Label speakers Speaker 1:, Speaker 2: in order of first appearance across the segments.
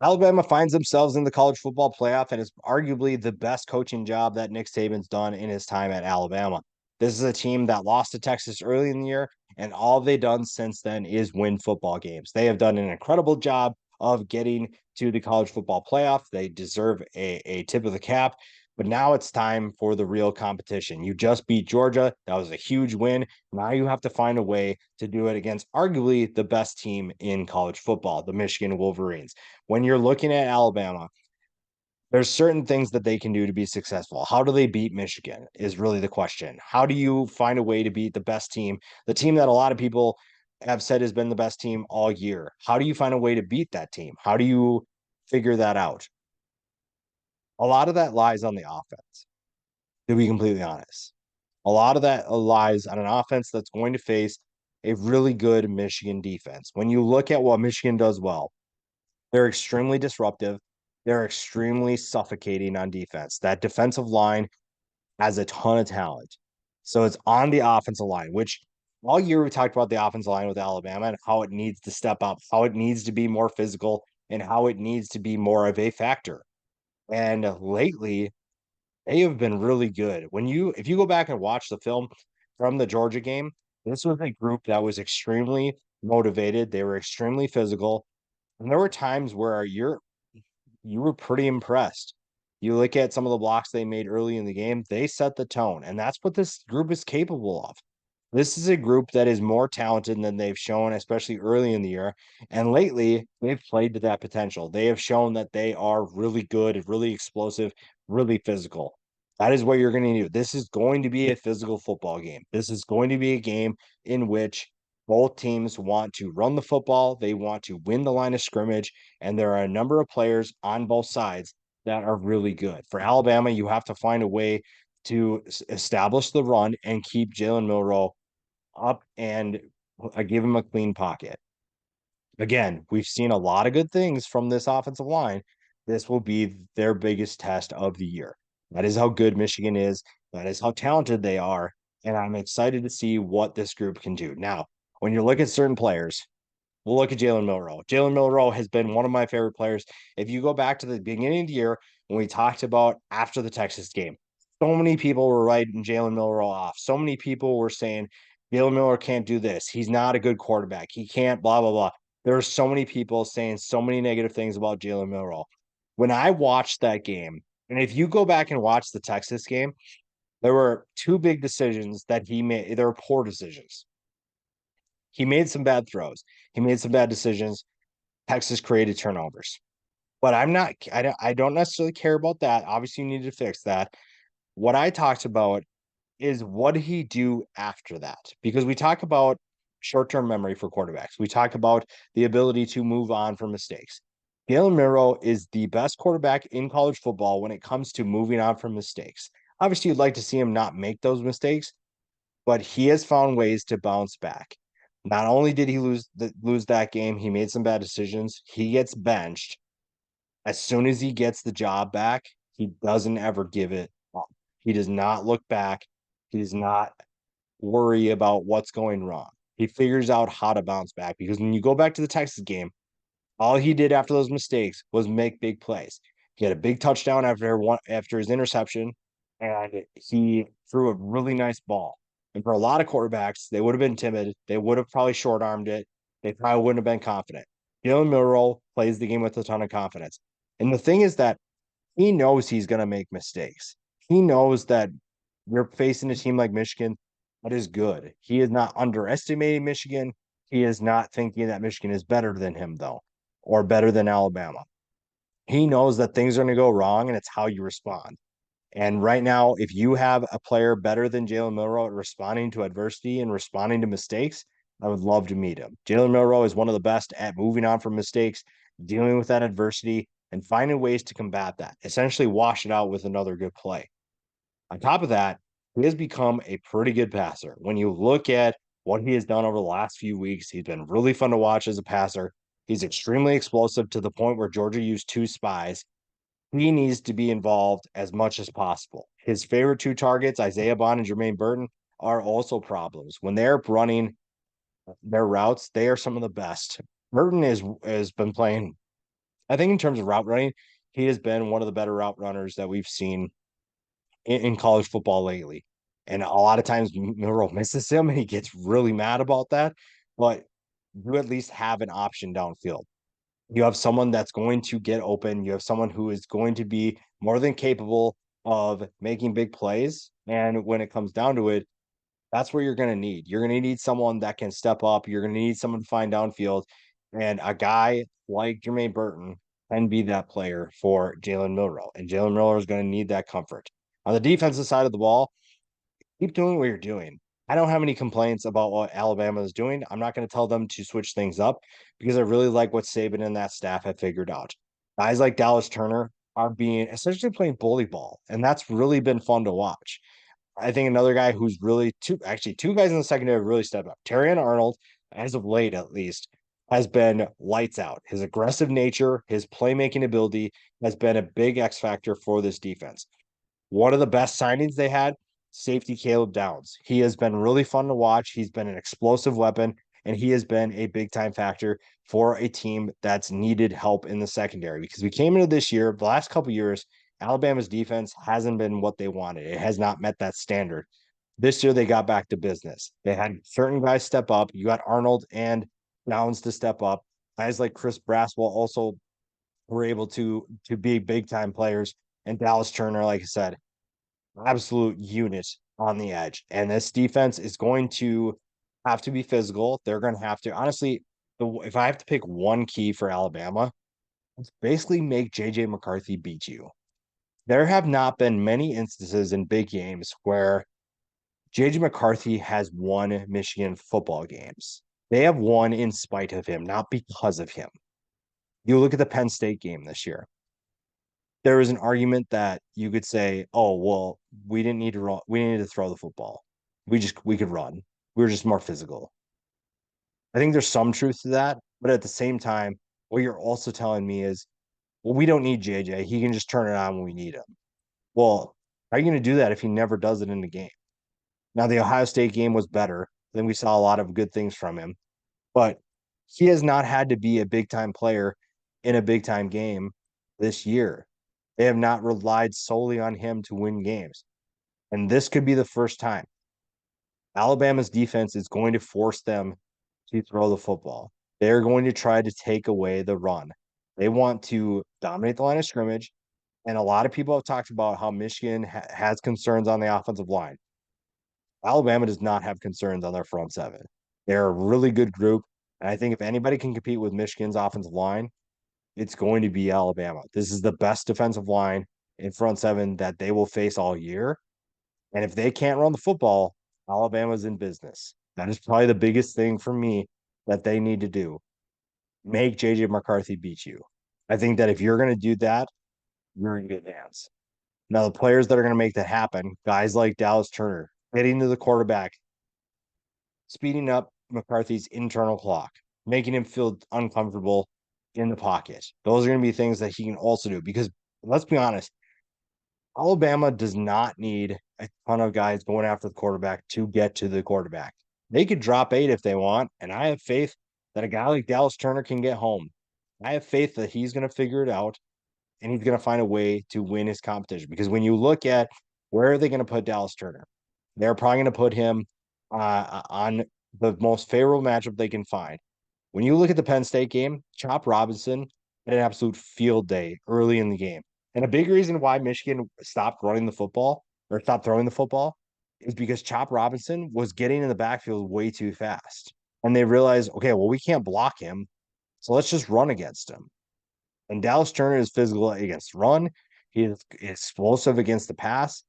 Speaker 1: Alabama finds themselves in the college football playoff, and it's arguably the best coaching job that Nick Saban's done in his time at Alabama. This is a team that lost to Texas early in the year, and all they've done since then is win football games. They have done an incredible job of getting to the college football playoff. They deserve a tip of the cap. But now it's time for the real competition. You just beat Georgia. That was a huge win. Now you have to find a way to do it against arguably the best team in college football, the Michigan Wolverines. When you're looking at Alabama, there's certain things that they can do to be successful. How do they beat Michigan is really the question. How do you find a way to beat the best team, the team that a lot of people have said has been the best team all year? How do you find a way to beat that team? How do you figure that out? A lot of that lies on the offense, to be completely honest. A lot of that lies on an offense that's going to face a really good Michigan defense. When you look at what Michigan does well, they're extremely disruptive. They're extremely suffocating on defense. That defensive line has a ton of talent. So it's on the offensive line, which all year we talked about the offensive line with Alabama and how it needs to step up, how it needs to be more physical, and how it needs to be more of a factor. And lately, they have been really good. If you go back and watch the film from the Georgia game, this was a group that was extremely motivated. They were extremely physical. And there were times where you were pretty impressed. You look at some of the blocks they made early in the game, they set the tone, and that's what this group is capable of. This is a group that is more talented than they've shown, especially early in the year. And lately, they've played to that potential. They have shown that they are really good, really explosive, really physical. That is what you're going to do. This is going to be a physical football game. This is going to be a game in which both teams want to run the football, they want to win the line of scrimmage, and there are a number of players on both sides that are really good. For Alabama, you have to find a way to establish the run and keep Jalen Milroe up and give him a clean pocket. Again, we've seen a lot of good things from this offensive line. This will be their biggest test of the year. That is how good Michigan is. That is how talented they are. And I'm excited to see what this group can do. Now, when you look at certain players, we'll look at Jalen Milroe. Jalen Milroe has been one of my favorite players. If you go back to the beginning of the year when we talked about after the Texas game, so many people were writing Jalen Milroe off. So many people were saying Jalen Milroe can't do this. He's not a good quarterback. He can't, blah, blah, blah. There are so many people saying so many negative things about Jalen Milroe. When I watched that game, and if you go back and watch the Texas game, there were two big decisions that he made. There were poor decisions. He made some bad throws. He made some bad decisions. Texas created turnovers. But I don't necessarily care about that. Obviously, you need to fix that. What I talked about is what did he do after that? Because we talk about short-term memory for quarterbacks. We talk about the ability to move on from mistakes. Jalen Milroe is the best quarterback in college football when it comes to moving on from mistakes. Obviously, you'd like to see him not make those mistakes, but he has found ways to bounce back. Not only did he lose that game, he made some bad decisions. He gets benched. As soon as he gets the job back, he doesn't ever give it up. He does not look back. He does not worry about what's going wrong. He figures out how to bounce back because when you go back to the Texas game, all he did after those mistakes was make big plays. He had a big touchdown after his interception, and he threw a really nice ball. And for a lot of quarterbacks, they would have been timid. They would have probably short armed it. They probably wouldn't have been confident. Jalen Milroe plays the game with a ton of confidence. And the thing is that he knows he's going to make mistakes. He knows that you're facing a team like Michigan that is good. He is not underestimating Michigan. He is not thinking that Michigan is better than him, though, or better than Alabama. He knows that things are going to go wrong, and it's how you respond. And right now, if you have a player better than Jalen Milroe at responding to adversity and responding to mistakes, I would love to meet him. Jalen Milroe is one of the best at moving on from mistakes, dealing with that adversity, and finding ways to combat that, essentially wash it out with another good play. On top of that, he has become a pretty good passer. When you look at what he has done over the last few weeks, he's been really fun to watch as a passer. He's extremely explosive to the point where Georgia used two spies. He needs to be involved as much as possible. His favorite two targets, Isaiah Bond and Jermaine Burton, are also problems. When they're running their routes, they are some of the best. Burton has been playing I think in terms of route running, he has been one of the better route runners that we've seen in college football lately. And a lot of times Milroe misses him and he gets really mad about that. But you at least have an option downfield. You have someone that's going to get open. You have someone who is going to be more than capable of making big plays. And when it comes down to it, that's where you're going to need. You're going to need someone that can step up. You're going to need someone to find downfield. And a guy like Jermaine Burton can be that player for Jalen Milroe. And Jalen Milroe is going to need that comfort. On the defensive side of the ball, keep doing what you're doing. I don't have any complaints about what Alabama is doing. I'm not going to tell them to switch things up because I really like what Saban and that staff have figured out. Guys like Dallas Turner are being essentially playing bully ball, and that's really been fun to watch. I think another guy who's really two guys in the secondary have really stepped up. Terrion Arnold, as of late at least, has been lights out. His aggressive nature, his playmaking ability has been a big X factor for this defense. One of the best signings they had, safety Caleb Downs. He has been really fun to watch. He's been an explosive weapon, and he has been a big time factor for a team that's needed help in the secondary because we came into this year, the last couple years, Alabama's defense hasn't been what they wanted. It has not met that standard. This year, they got back to business. They had certain guys step up. You got Arnold and Downs to step up. Guys like Chris Braswell also were able to be big time players. And Dallas Turner, like I said, absolute unit on the edge. And this defense is going to have to be physical. They're going to have to, honestly, if I have to pick one key for Alabama, it's basically make JJ McCarthy beat you. There have not been many instances in big games where JJ McCarthy has won Michigan football games. They have won in spite of him, not because of him. You look at the Penn State game this year. There was an argument that you could say, "Oh, well, we didn't need to run, we didn't need to throw the football. We could run. We were just more physical." I think there's some truth to that, but at the same time, what you're also telling me is, well, we don't need JJ. He can just turn it on when we need him. Well, how are you going to do that if he never does it in the game? Now, the Ohio State game was better. I think we saw a lot of good things from him, but he has not had to be a big time player in a big time game this year. They have not relied solely on him to win games. And this could be the first time. Alabama's defense is going to force them to throw the football. They're going to try to take away the run. They want to dominate the line of scrimmage. And a lot of people have talked about how Michigan has concerns on the offensive line. Alabama does not have concerns on their front seven. They're a really good group. And I think if anybody can compete with Michigan's offensive line, it's going to be Alabama. This is the best defensive line in front seven that they will face all year. And if they can't run the football, Alabama's in business. That is probably the biggest thing for me that they need to do. Make JJ McCarthy beat you. I think that if you're going to do that, you're in good hands. Now, the players that are going to make that happen, guys like Dallas Turner, getting to the quarterback, speeding up McCarthy's internal clock, making him feel uncomfortable in the pocket. Those are going to be things that he can also do because let's be honest, Alabama does not need a ton of guys going after the quarterback to get to the quarterback. They could drop 8 if they want, and I have faith that a guy like Dallas Turner can get home. I have faith that he's going to figure it out and he's going to find a way to win his competition. Because when you look at where are they going to put Dallas Turner, they're probably going to put him on the most favorable matchup they can find. When you look at the Penn State game, Chop Robinson had an absolute field day early in the game. And a big reason why Michigan stopped running the football or stopped throwing the football is because Chop Robinson was getting in the backfield way too fast. And they realized, okay, well, we can't block him. So let's just run against him. And Dallas Turner is physical against run. He is explosive against the pass.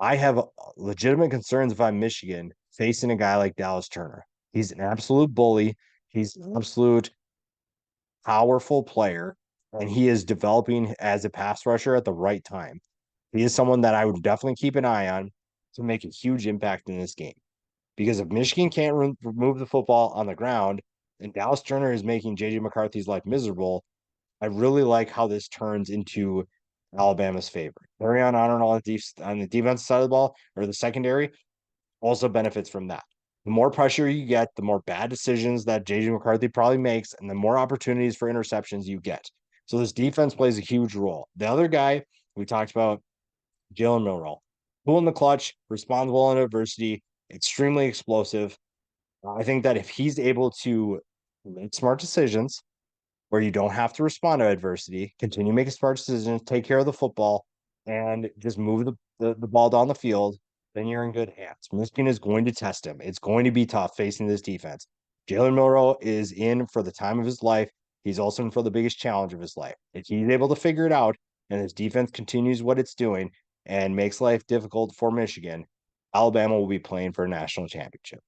Speaker 1: I have legitimate concerns if I'm Michigan facing a guy like Dallas Turner. He's an absolute bully. He's an absolute powerful player, and he is developing as a pass rusher at the right time. He is someone that I would definitely keep an eye on to make a huge impact in this game. Because if Michigan can't remove the football on the ground and Dallas Turner is making JJ McCarthy's life miserable, I really like how this turns into Alabama's favor. Terrion Arnold on the defensive side of the ball or the secondary also benefits from that. The more pressure you get, the more bad decisions that JJ McCarthy probably makes, and the more opportunities for interceptions you get. So this defense plays a huge role. The other guy we talked about, Jalen Milroe, cool in the clutch, responds well in adversity, extremely explosive. I think that if he's able to make smart decisions where you don't have to respond to adversity, continue making smart decisions, take care of the football, and just move the ball down the field, then you're in good hands. Michigan is going to test him. It's going to be tough facing this defense. Jalen Milroe is in for the time of his life. He's also in for the biggest challenge of his life. If he's able to figure it out and his defense continues what it's doing and makes life difficult for Michigan, Alabama will be playing for a national championship.